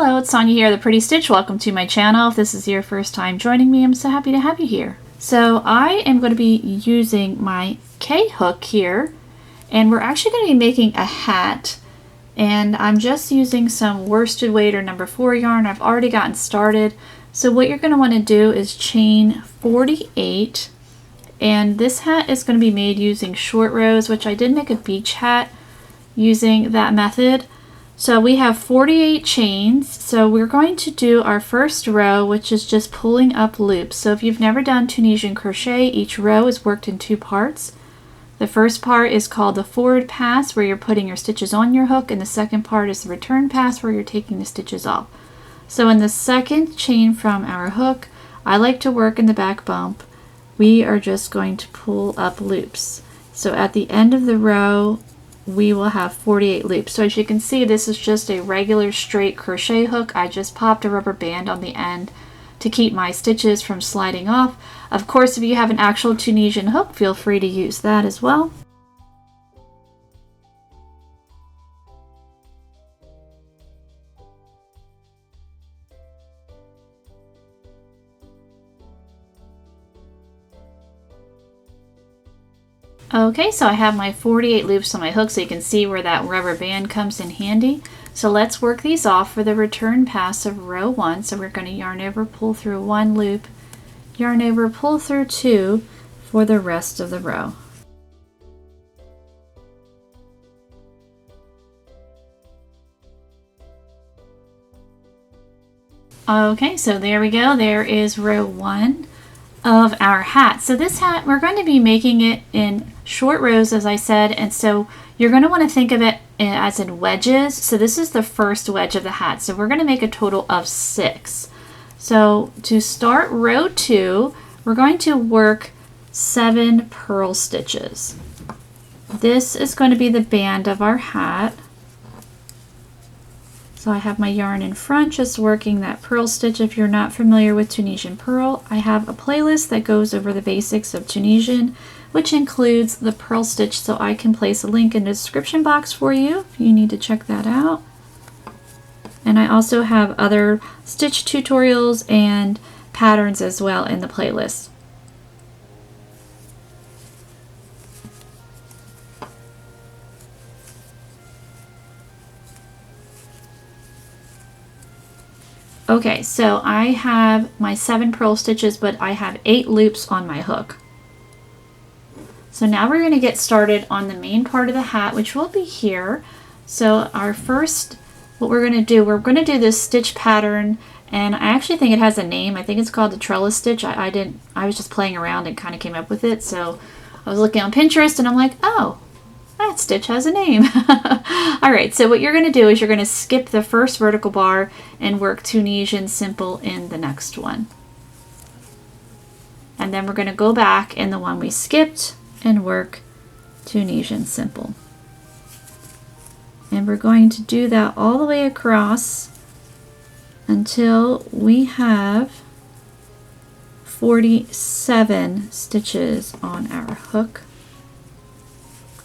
Hello, it's Sonia here, the Pretty Stitch. Welcome to my channel. If this is your first time joining me, I'm so happy to have you here. So I am going to be using my K-hook here, and we're actually going to be making a hat. And I'm just using some worsted weight or number 4 yarn. I've already gotten started. So what you're going to want to do is chain 48. And this hat is going to be made using short rows, which I did make a beach hat using that method. So we have 48 chains, so we're going to do our first row, which is just pulling up loops. So if you've never done Tunisian crochet, each row is worked in 2 parts. The first part is called the forward pass, where you're putting your stitches on your hook, and the second part is the return pass, where you're taking the stitches off. So in the second chain from our hook, I like to work in the back bump. We are just going to pull up loops. So at the end of the row, we will have 48 loops. So as you can see, this is just a regular straight crochet hook. I just popped a rubber band on the end to keep my stitches from sliding off. Of course, if you have an actual Tunisian hook, feel free to use that as well. Okay, so I have my 48 loops on my hook, so you can see where that rubber band comes in handy. So let's work these off for the return pass of row 1. So we're going to yarn over, pull through 1 loop, yarn over, pull through 2 for the rest of the row. Okay, so there we go. There is row 1 of our hat. So this hat, we're going to be making it in short rows, as I said, and so you're going to want to think of it as in wedges. So this is the first wedge of the hat. So we're going to make a total of 6. So to start row 2, we're going to work 7 purl stitches. This is going to be the band of our hat. So I have my yarn in front, just working that purl stitch. If you're not familiar with Tunisian purl, I have a playlist that goes over the basics of Tunisian, which includes the purl stitch, so I can place a link in the description box for you if you need to check that out. And I also have other stitch tutorials and patterns as well in the playlist. Okay, so I have my 7 purl stitches, but I have 8 loops on my hook. So now we're going to get started on the main part of the hat, which will be here. So our first, what we're going to do this stitch pattern, and I actually think it has a name. I think it's called the trellis stitch. I was just playing around and kind of came up with it. So I was looking on Pinterest and I'm like, oh, that stitch has a name. All right, so what you're going to do is you're going to skip the first vertical bar and work Tunisian simple in the next one. And then we're going to go back in the one we skipped and work Tunisian simple. And we're going to do that all the way across until we have 47 stitches on our hook.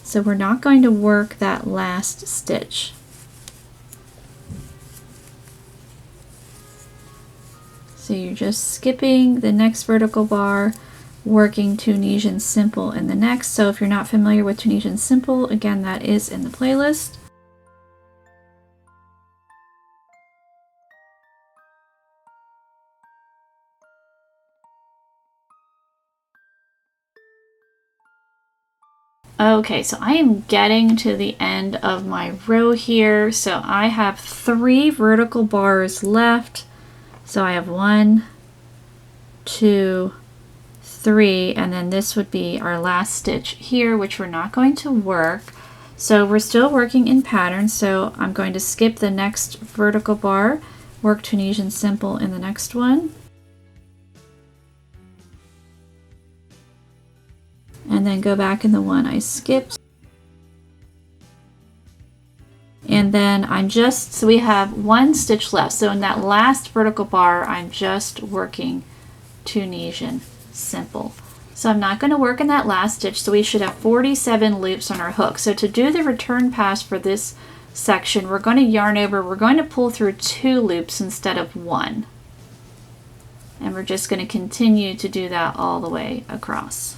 So we're not going to work that last stitch. So you're just skipping the next vertical bar, working Tunisian simple in the next. So if you're not familiar with Tunisian simple, again, that is in the playlist. Okay, so I am getting to the end of my row here. So I have 3 vertical bars left. So I have 1, 2, 3, and then this would be our last stitch here, which we're not going to work. So we're still working in pattern. So I'm going to skip the next vertical bar, work Tunisian simple in the next one. And then go back in the one I skipped. And then so we have 1 stitch left. So in that last vertical bar, I'm just working Tunisian simple. So I'm not going to work in that last stitch, so we should have 47 loops on our hook. So to do the return pass for this section, we're going to yarn over, we're going to pull through 2 loops instead of 1. And we're just going to continue to do that all the way across.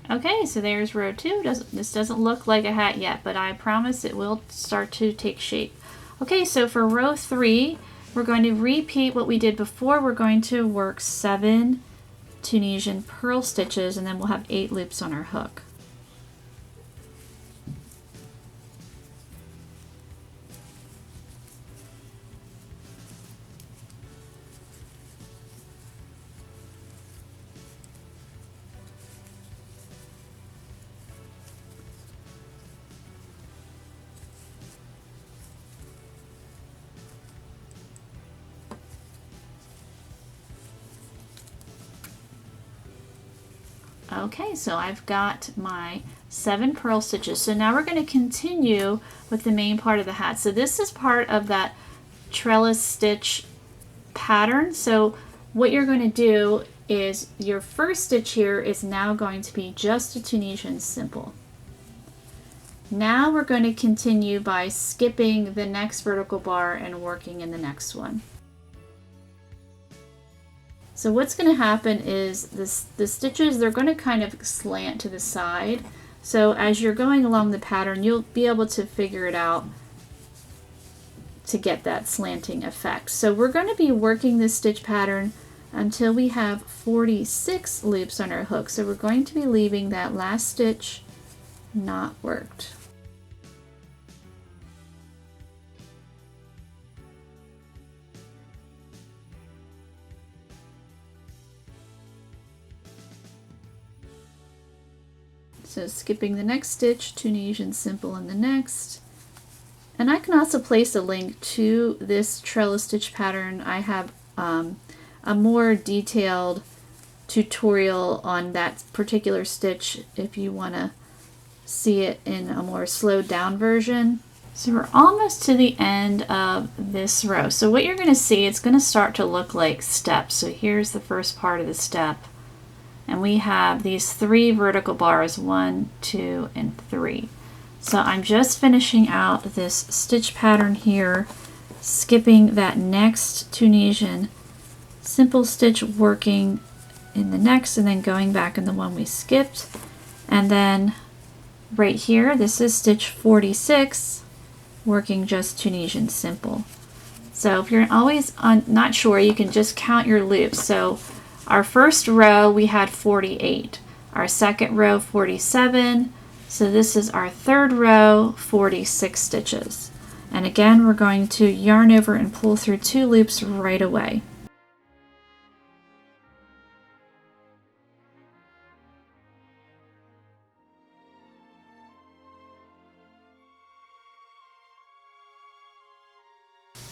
Okay, so there's row 2. This doesn't look like a hat yet, but I promise it will start to take shape. Okay, so for row 3, we're going to repeat what we did before. We're going to work 7 Tunisian purl stitches, and then we'll have 8 loops on our hook. Okay, so I've got my 7 purl stitches. So now we're going to continue with the main part of the hat. So this is part of that trellis stitch pattern. So what you're going to do is your first stitch here is now going to be just a Tunisian simple. Now we're going to continue by skipping the next vertical bar and working in the next one. So what's going to happen is the stitches, they're going to kind of slant to the side. So as you're going along the pattern, you'll be able to figure it out to get that slanting effect. So we're going to be working this stitch pattern until we have 46 loops on our hook. So we're going to be leaving that last stitch not worked. So skipping the next stitch, Tunisian simple in the next. And I can also place a link to this trellis stitch pattern. I have a more detailed tutorial on that particular stitch if you want to see it in a more slowed down version. So we're almost to the end of this row. So what you're going to see, it's going to start to look like steps. So here's the first part of the step. And we have these 3 vertical bars, 1, 2, and 3. So I'm just finishing out this stitch pattern here, skipping that next Tunisian simple stitch, working in the next, and then going back in the one we skipped. And then right here, this is stitch 46, working just Tunisian simple. So if you're always not sure, you can just count your loops. So our first row, we had 48. Our second row, 47. So this is our third row, 46 stitches. And again, we're going to yarn over and pull through 2 loops right away.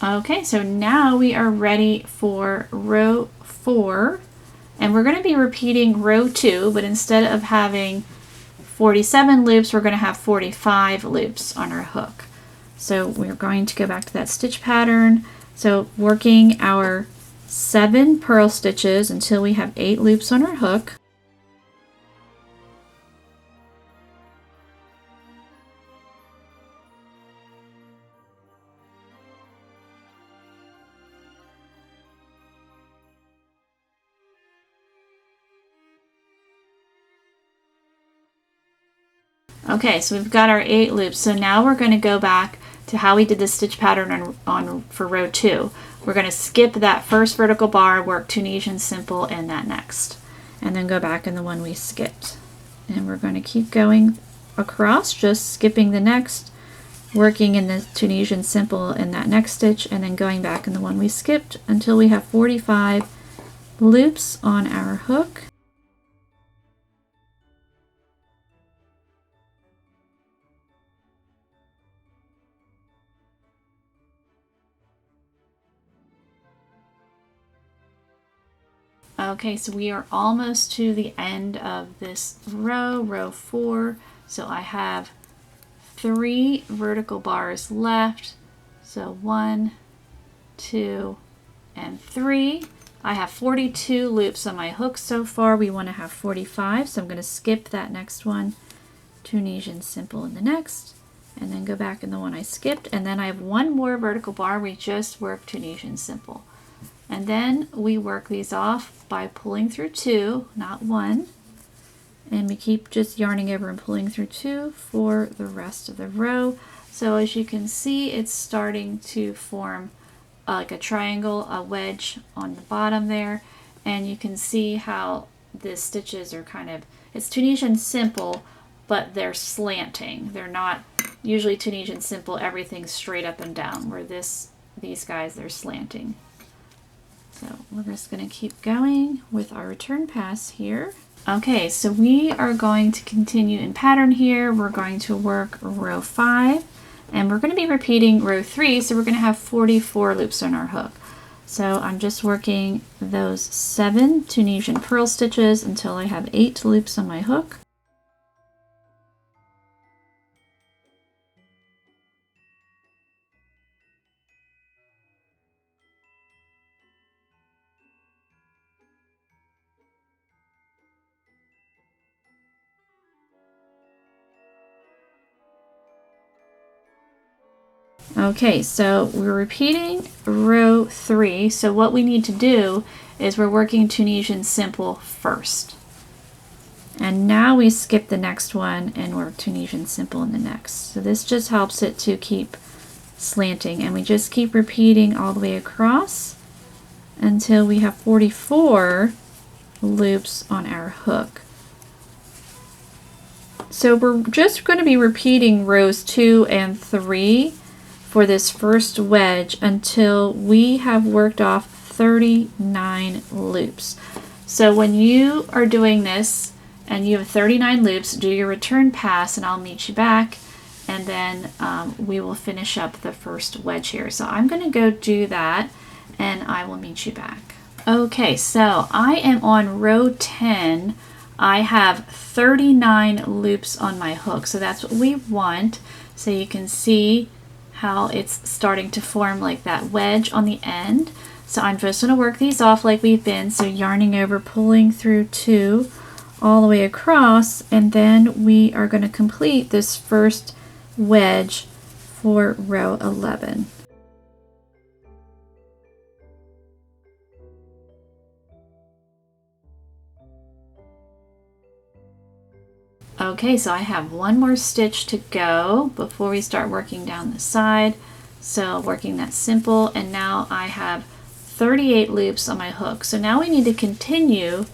Okay, so now we are ready for row 4. And we're going to be repeating row 2, but instead of having 47 loops, we're going to have 45 loops on our hook. So we're going to go back to that stitch pattern. So working our 7 purl stitches until we have 8 loops on our hook. Okay, so we've got our 8 loops. So now we're going to go back to how we did the stitch pattern for row 2. We're going to skip that first vertical bar, work Tunisian simple in that next, and then go back in the one we skipped. And we're going to keep going across, just skipping the next, working in the Tunisian simple in that next stitch, and then going back in the one we skipped until we have 45 loops on our hook. Okay, so we are almost to the end of this row, row 4. So I have 3 vertical bars left. So 1, 2, and 3. I have 42 loops on my hook so far. We want to have 45, so I'm going to skip that next one, Tunisian simple in the next, and then go back in the one I skipped, and then I have one more vertical bar. We just work Tunisian simple. And then we work these off by pulling through 2, not 1. And we keep just yarning over and pulling through 2 for the rest of the row. So as you can see, it's starting to form like a triangle, a wedge on the bottom there. And you can see how the stitches are kind of, it's Tunisian simple, but they're slanting. They're not usually Tunisian simple, everything's straight up and down, where these guys, they're slanting. So we're just going to keep going with our return pass here. Okay, so we are going to continue in pattern here. We're going to work row 5, and we're going to be repeating row 3, so we're going to have 44 loops on our hook. So I'm just working those 7 Tunisian purl stitches until I have 8 loops on my hook. Okay, so we're repeating row 3. So what we need to do is we're working Tunisian simple first. And now we skip the next one and work Tunisian simple in the next. So this just helps it to keep slanting, and we just keep repeating all the way across until we have 44 loops on our hook. So we're just going to be repeating rows 2 and 3 for this first wedge until we have worked off 39 loops. So when you are doing this and you have 39 loops, do your return pass and I'll meet you back, and then we will finish up the first wedge here. So I'm going to go do that and I will meet you back. Okay, so I am on row 10. I have 39 loops on my hook, so that's what we want. So you can see how it's starting to form like that wedge on the end. So I'm just going to work these off like we've been, so yarning over, pulling through 2 all the way across, and then we are going to complete this first wedge for row 11. Okay, so I have one more stitch to go before we start working down the side. So working that simple, and now I have 38 loops on my hook. So now we need to continue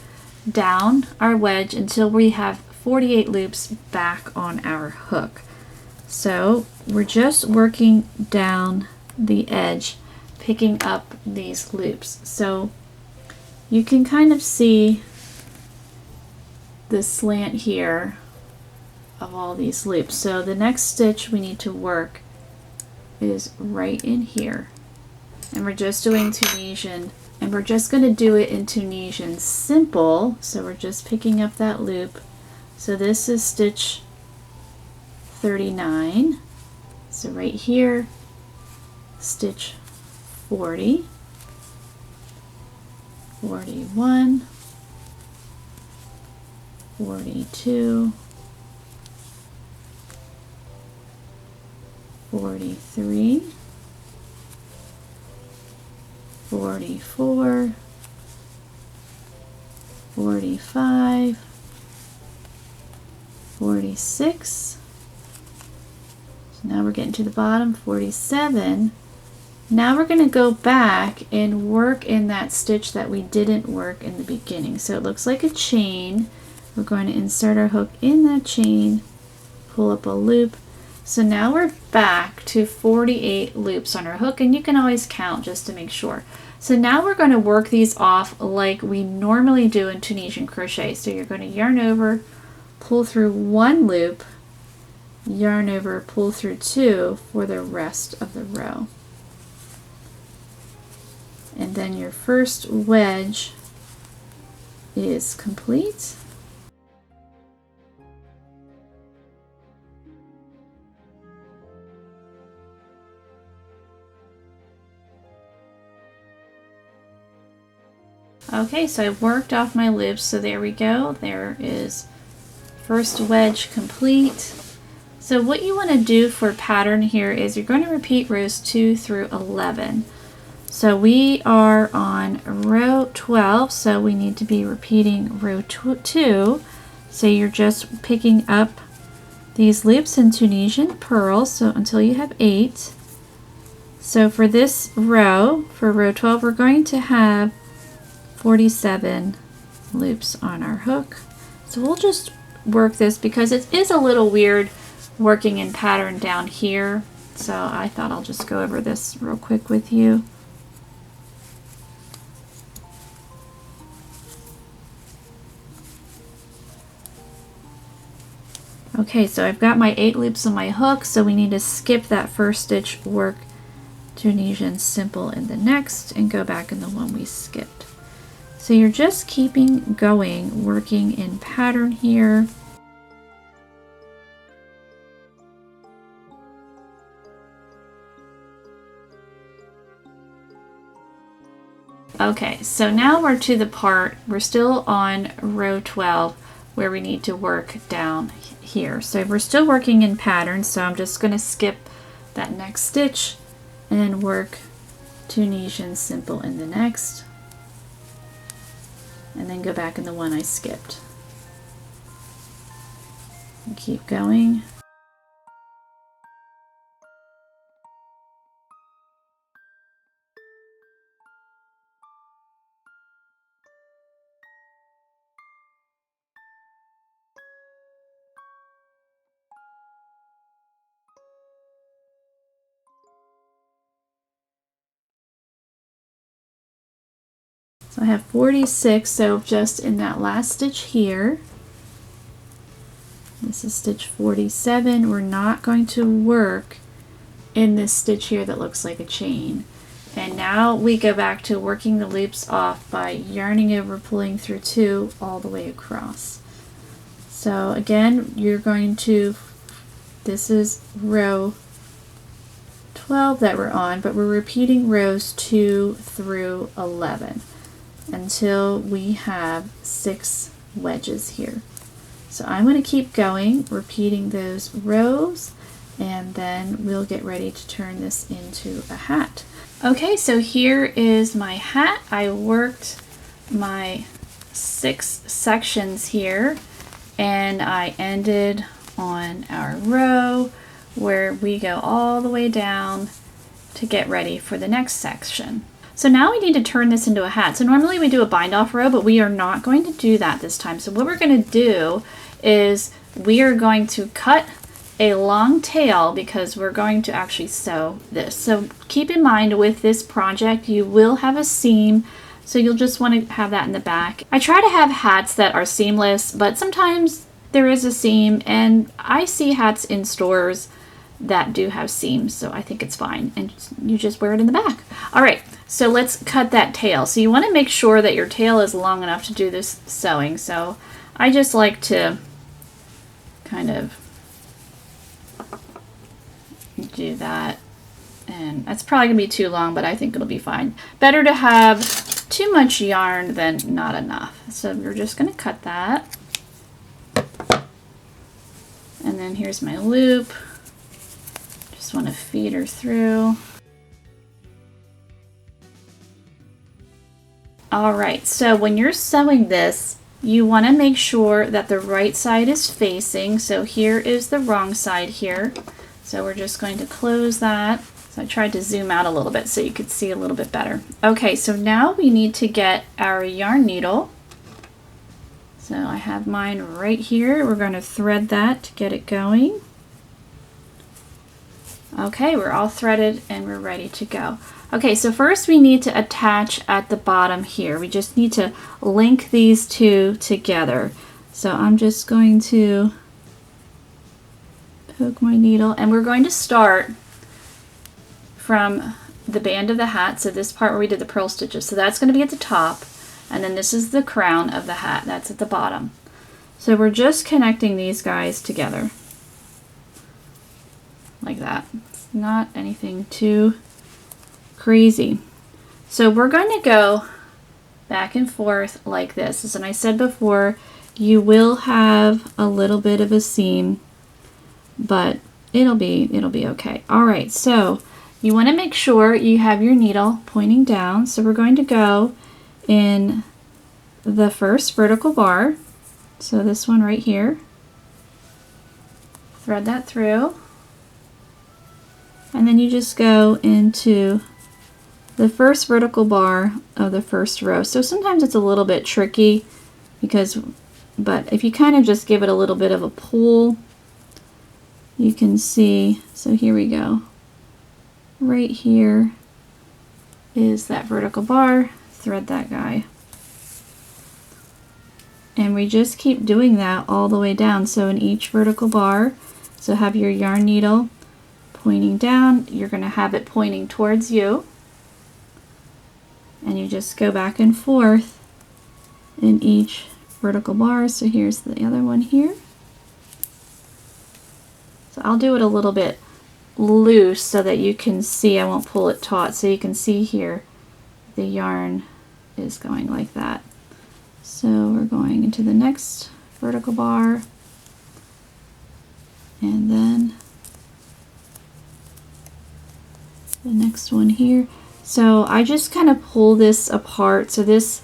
down our wedge until we have 48 loops back on our hook. So we're just working down the edge, picking up these loops. So you can kind of see the slant here of all these loops. So the next stitch we need to work is right in here, and we're just doing Tunisian, and we're just going to do it in Tunisian simple. So we're just picking up that loop. So this is stitch 39. So right here, stitch 40, 41, 42, 43, 44, 45, 46. So now we're getting to the bottom, 47. Now we're going to go back and work in that stitch that we didn't work in the beginning. So it looks like a chain. We're going to insert our hook in that chain, pull up a loop. So now we're back to 48 loops on our hook, and you can always count just to make sure. So now we're going to work these off like we normally do in Tunisian crochet. So you're going to yarn over, pull through 1 loop, yarn over, pull through 2 for the rest of the row. And then your first wedge is complete. Okay, so I worked off my loops, so there we go. There is first wedge complete. So what you want to do for pattern here is you're going to repeat rows 2 through 11. So we are on row 12, so we need to be repeating row 2. So you're just picking up these loops in Tunisian purl, so until you have 8. So for this row, for row 12, we're going to have 47 loops on our hook. So we'll just work this because it is a little weird working in pattern down here. So I thought I'll just go over this real quick with you. Okay, so I've got my 8 loops on my hook, so we need to skip that first stitch, work Tunisian simple in the next, and go back in the one we skipped. So you're just keeping going, working in pattern here. Okay, so now we're to the part, we're still on row 12 where we need to work down here. So we're still working in pattern, so I'm just going to skip that next stitch and then work Tunisian simple in the next, and then go back in the one I skipped. And keep going. So I have 46, so just in that last stitch here, this is stitch 47, we're not going to work in this stitch here that looks like a chain. And now we go back to working the loops off by yarning over, pulling through 2 all the way across. So again, you're going to, this is row 12 that we're on, but we're repeating rows 2 through 11 until we have 6 wedges here. So I'm going to keep going, repeating those rows, and then we'll get ready to turn this into a hat. Okay, so here is my hat. I worked my 6 sections here, and I ended on our row where we go all the way down to get ready for the next section. So now we need to turn this into a hat. So normally we do a bind off row, but we are not going to do that this time. So what we're going to do is we are going to cut a long tail because we're going to actually sew this. So keep in mind with this project, you will have a seam. So you'll just want to have that in the back. I try to have hats that are seamless, but sometimes there is a seam, and I see hats in stores that do have seams, so I think it's fine, and you just wear it in the back. All right, so let's cut that tail. So you want to make sure that your tail is long enough to do this sewing. So I just like to kind of do that, and that's probably gonna be too long, but I think it'll be fine. Better to have too much yarn than not enough. So we're just gonna cut that, and then here's my loop. Just want to feed her through. All right, so when you're sewing this, you want to make sure that the right side is facing. So here is the wrong side here. So we're just going to close that. So I tried to zoom out a little bit so you could see a little bit better. Okay, so now we need to get our yarn needle. So I have mine right here. We're going to thread that to get it going. Okay, we're all threaded and we're ready to go. Okay, so first we need to attach at the bottom here. We just need to link these two together. So I'm just going to poke my needle, and we're going to start from the band of the hat. So this part where we did the purl stitches. So that's going to be at the top, and then this is the crown of the hat. That's at the bottom. So we're just connecting these guys together. Like that. It's not anything too crazy. So we're going to go back and forth like this. As I said before, you will have a little bit of a seam, but it'll be okay. All right, so you want to make sure you have your needle pointing down. So we're going to go in the first vertical bar. So this one right here. Thread that through. And then you just go into the first vertical bar of the first row. So sometimes it's a little bit tricky but if you kind of just give it a little bit of a pull, you can see, so here we go. Right here is that vertical bar, thread that guy. And we just keep doing that all the way down. So in each vertical bar, so have your yarn needle pointing down, you're going to have it pointing towards you. And you just go back and forth in each vertical bar. So here's the other one here. So I'll do it a little bit loose so that you can see. I won't pull it taut, so you can see here the yarn is going like that. So we're going into the next vertical bar, and then the next one here. So I just kind of pull this apart. So this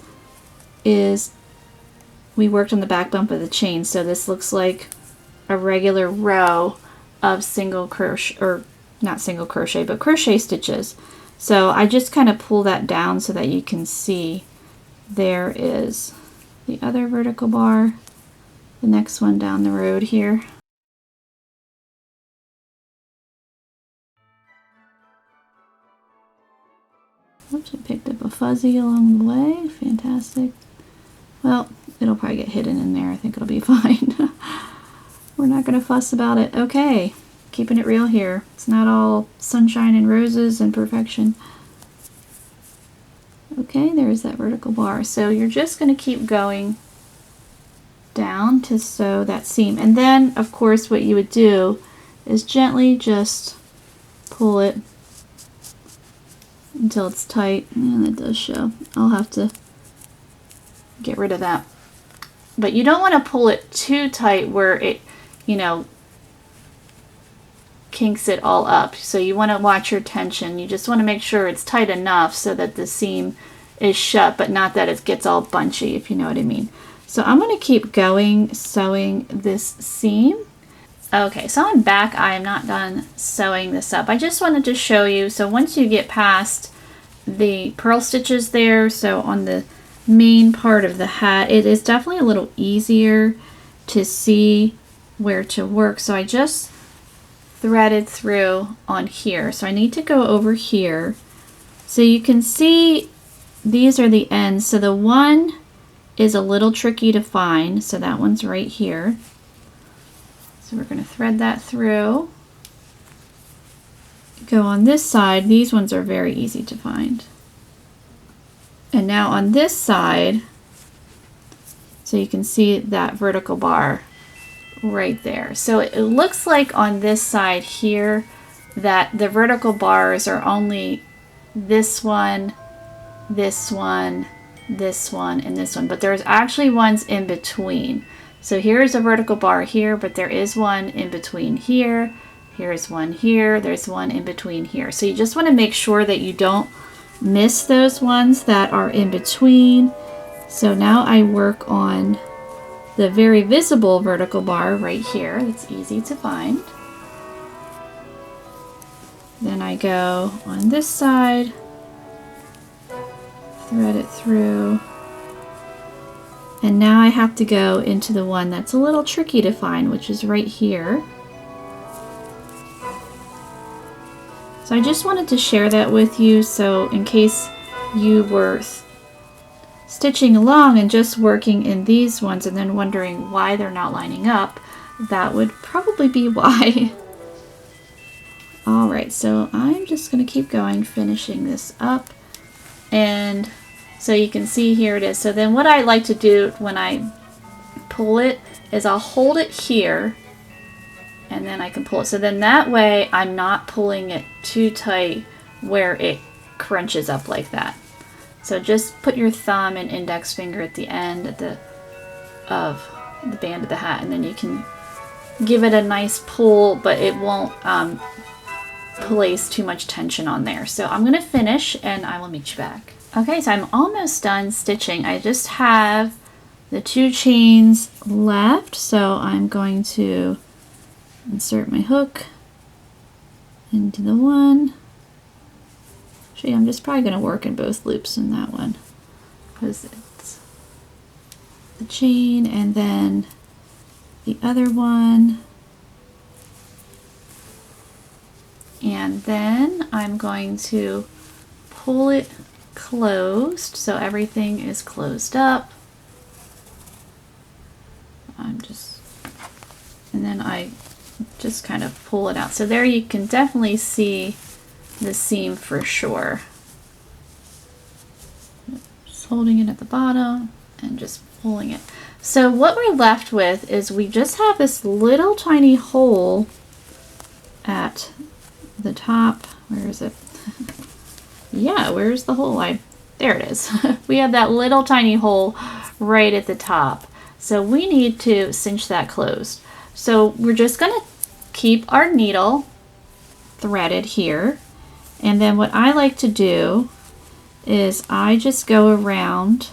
is, we worked on the back bump of the chain, so this looks like a regular row of single crochet, or not single crochet, but crochet stitches. So I just kind of pull that down so that you can see there is the other vertical bar, the next one down the road here. Oops, I picked up a fuzzy along the way. Fantastic. Well, it'll probably get hidden in there. I think it'll be fine. We're not going to fuss about it. Okay, keeping it real here. It's not all sunshine and roses and perfection. Okay, there's that vertical bar. So you're just going to keep going down to sew that seam. And then, of course, what you would do is gently just pull it until it's tight. And it does show. I'll have to get rid of that. But you don't want to pull it too tight where it, you know, kinks it all up. So you want to watch your tension. You just want to make sure it's tight enough so that the seam is shut, but not that it gets all bunchy, if you know what I mean. So I'm going to keep going sewing this seam. Okay, so I'm back. I am not done sewing this up. I just wanted to show you, so once you get past the purl stitches there, so on the main part of the hat, it is definitely a little easier to see where to work. So I just threaded through on here. So I need to go over here. So you can see these are the ends. So the one is a little tricky to find. So that one's right here. So we're going to thread that through. Go on this side. These ones are very easy to find. And now on this side, so you can see that vertical bar right there. So it looks like on this side here that the vertical bars are only this one, this one, this one, and this one, but there's actually ones in between. So here's a vertical bar here, but there is one in between here. Here's one here. There's one in between here. So you just want to make sure that you don't miss those ones that are in between. So now I work on the very visible vertical bar right here. That's easy to find. Then I go on this side, thread it through, and now I have to go into the one that's a little tricky to find, which is right here. So I just wanted to share that with you, so in case you were stitching along and just working in these ones and then wondering why they're not lining up, that would probably be why. Alright, so I'm just going to keep going, finishing this up. And so you can see here it is. So then what I like to do when I pull it is I'll hold it here and then I can pull it. So then that way I'm not pulling it too tight where it crunches up like that. So just put your thumb and index finger at the end of the band of the hat, and then you can give it a nice pull, but it won't place too much tension on there. So I'm going to finish and I will meet you back. Okay, so I'm almost done stitching. I just have the 2 chains left, so I'm going to insert my hook into the one. Actually, I'm just probably going to work in both loops in that one because it's the chain, and then the other one. And then I'm going to pull it closed so everything is closed up. And then I just kind of pull it out. So there you can definitely see the seam for sure. Just holding it at the bottom and just pulling it. So what we're left with is we just have this little tiny hole at the top. Where is it? Yeah, where's the hole? There it is. We have that little tiny hole right at the top. So we need to cinch that closed. So we're just going to keep our needle threaded here. And then what I like to do is I just go around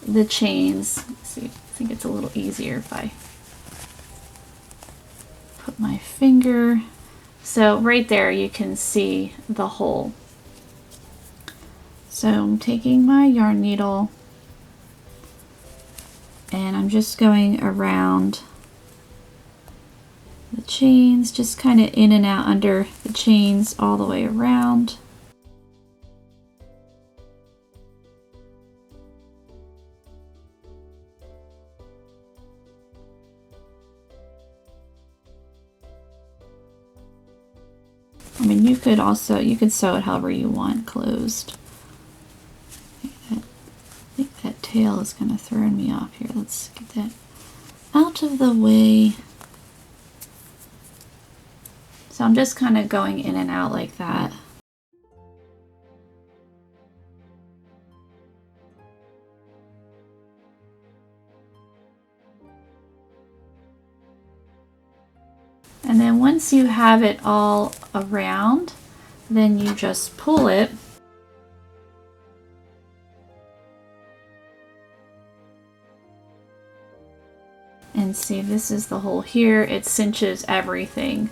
the chains. Let's see, I think it's a little easier if I put my finger. So right there you can see the hole. So I'm taking my yarn needle and I'm just going around the chains, just kind of in and out under the chains all the way around. I mean, you could sew it however you want closed. I think that tail is kind of throwing me off here. Let's get that out of the way. So I'm just kind of going in and out like that. And then once you have it all around, then you just pull it. And see, this is the hole here. It cinches everything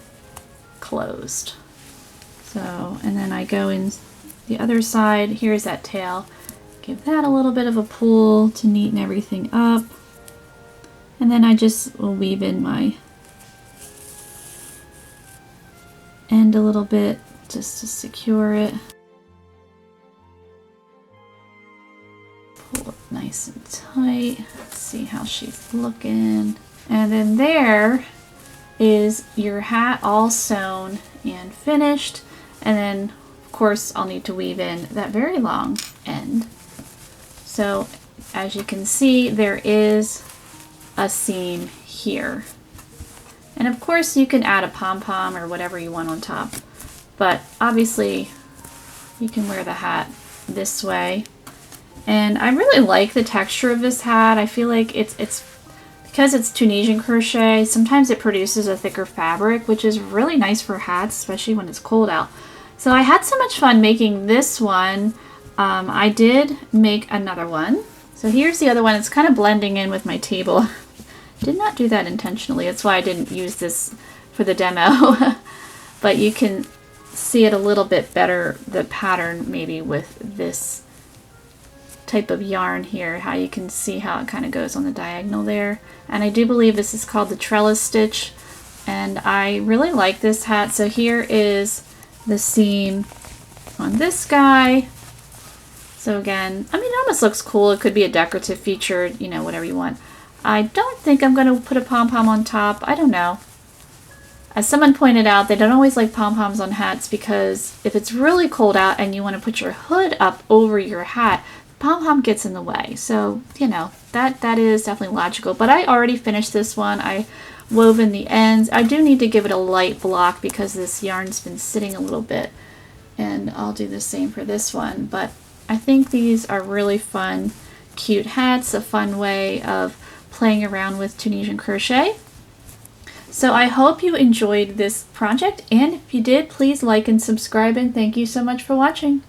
closed. So, and then I go in the other side. Here's that tail. Give that a little bit of a pull to neaten everything up. And then I just will weave in my end a little bit just to secure it. Pull it nice and tight. Let's see how she's looking. And then there is your hat all sewn and finished. And then of course I'll need to weave in that very long end. So as you can see, there is a seam here. And of course you can add a pom-pom or whatever you want on top, but obviously you can wear the hat this way. And I really like the texture of this hat. I feel like it's because it's Tunisian crochet, sometimes it produces a thicker fabric, which is really nice for hats, especially when it's cold out. So I had so much fun making this one. I did make another one. So here's the other one. It's kind of blending in with my table. Did not do that intentionally. That's why I didn't use this for the demo. But you can see it a little bit better, the pattern maybe with this type of yarn here, how you can see how it kind of goes on the diagonal there. And I do believe this is called the trellis stitch. And I really like this hat. So here is the seam on this guy. So again, I mean, it almost looks cool. It could be a decorative feature, you know, whatever you want. I don't think I'm going to put a pom-pom on top. I don't know. As someone pointed out, they don't always like pom-poms on hats because if it's really cold out and you want to put your hood up over your hat, the pom-pom gets in the way. So, you know, that is definitely logical. But I already finished this one. I wove in the ends. I do need to give it a light block because this yarn's been sitting a little bit. And I'll do the same for this one. But I think these are really fun, cute hats, a fun way of playing around with Tunisian crochet. So I hope you enjoyed this project, and if you did, please like and subscribe, and thank you so much for watching.